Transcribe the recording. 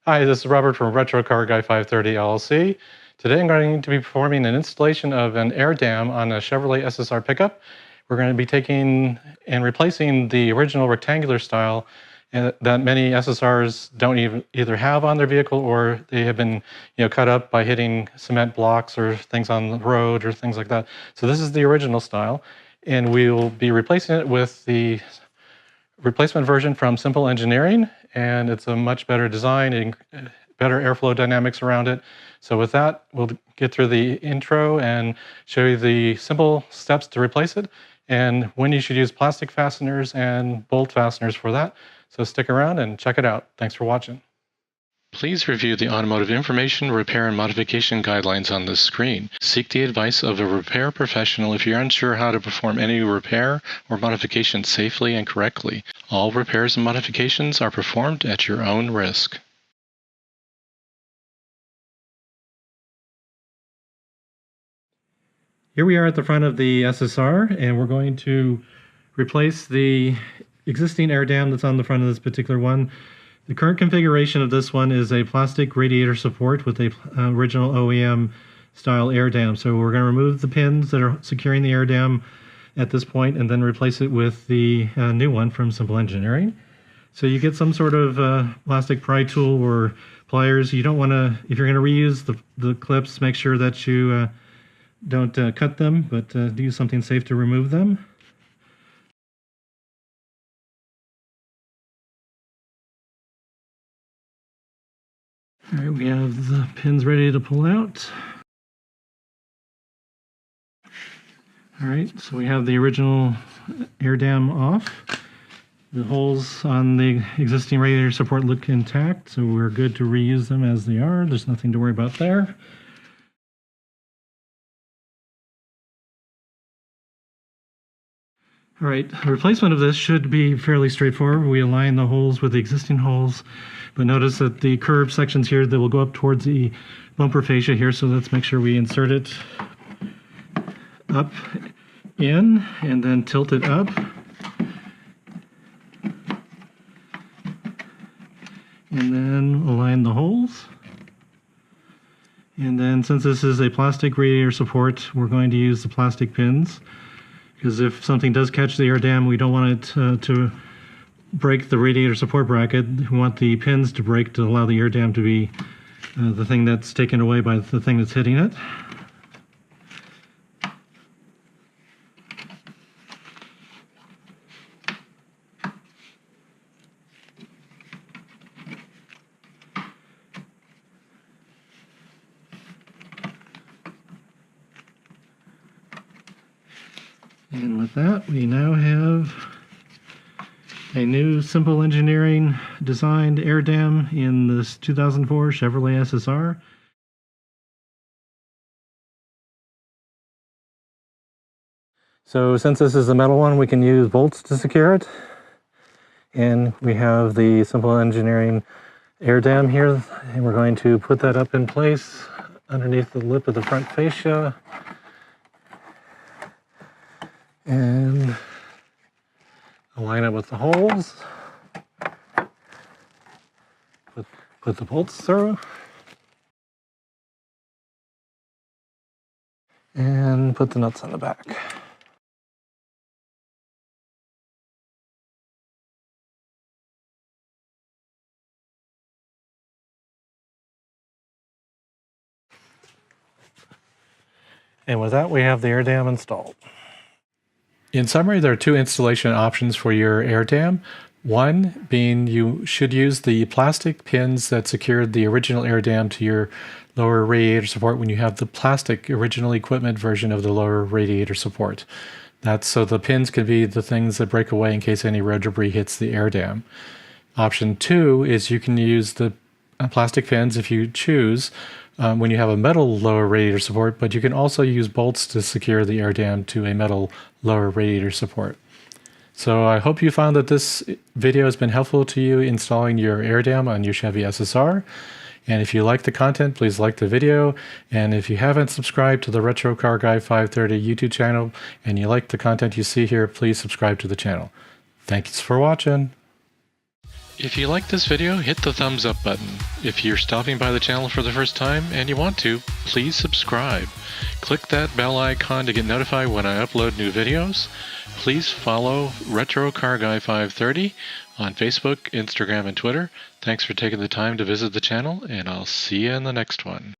Hi, this is Robert from Retro Car Guy 530 LLC. Today I'm going to be performing an installation of an air dam on a Chevrolet SSR pickup. We're going to be taking and replacing the original rectangular style that many SSRs don't either have on their vehicle, or they have been cut up by hitting cement blocks or things on the road or things like that. So this is the original style, and we will be replacing it with the replacement version from Simple Engineering, and it's a much better design and better airflow dynamics around it. So with that, we'll get through the intro and show you the simple steps to replace it and when you should use plastic fasteners and bolt fasteners for that. So stick around and check it out. Thanks for watching. Please review the automotive information, repair, and modification guidelines on this screen. Seek the advice of a repair professional if you're unsure how to perform any repair or modification safely and correctly. All repairs and modifications are performed at your own risk. Here we are at the front of the SSR, and we're going to replace the existing air dam that's on the front of this particular one. The current configuration of this one is a plastic radiator support with a original OEM style air dam. So we're going to remove the pins that are securing the air dam at this point and then replace it with the new one from Simple Engineering. So you get some sort of plastic pry tool or pliers. You don't want to, if you're going to reuse the clips, make sure that you don't cut them, but use something safe to remove them. All right, we have the pins ready to pull out. All right, so we have the original air dam off. The holes on the existing radiator support look intact, so we're good to reuse them as they are. There's nothing to worry about there. All right, the replacement of this should be fairly straightforward. We align the holes with the existing holes, but notice that the curved sections here that will go up towards the bumper fascia here, so let's make sure we insert it up in and then tilt it up. And then align the holes. And then, since this is a plastic radiator support, we're going to use the plastic pins, because if something does catch the air dam, we don't want it to break the radiator support bracket. We want the pins to break to allow the air dam to be the thing that's taken away by the thing that's hitting it. And with that, we now have a new Simple Engineering designed air dam in this 2004 Chevrolet SSR. So since this is a metal one, we can use bolts to secure it. And we have the Simple Engineering air dam here, and we're going to put that up in place underneath the lip of the front fascia. And align it with the holes. Put the bolts through. And put the nuts on the back. And with that, we have the air dam installed. In summary, there are two installation options for your air dam. One being you should use the plastic pins that secured the original air dam to your lower radiator support when you have the plastic original equipment version of the lower radiator support. That's so the pins can be the things that break away in case any road debris hits the air dam. Option two is you can use the plastic pins if you choose when you have a metal lower radiator support, but you can also use bolts to secure the air dam to a metal lower radiator support. So I hope you found that this video has been helpful to you installing your air dam on your Chevy SSR. And if you like the content, please like the video. And if you haven't subscribed to the Retro Car Guy 530 YouTube channel and you like the content you see here, please subscribe to the channel. Thanks for watching. If you like this video, hit the thumbs up button. If you're stopping by the channel for the first time and you want to, please subscribe. Click that bell icon to get notified when I upload new videos. Please follow Retro Car Guy 530 on Facebook, Instagram, and Twitter. Thanks for taking the time to visit the channel, and I'll see you in the next one.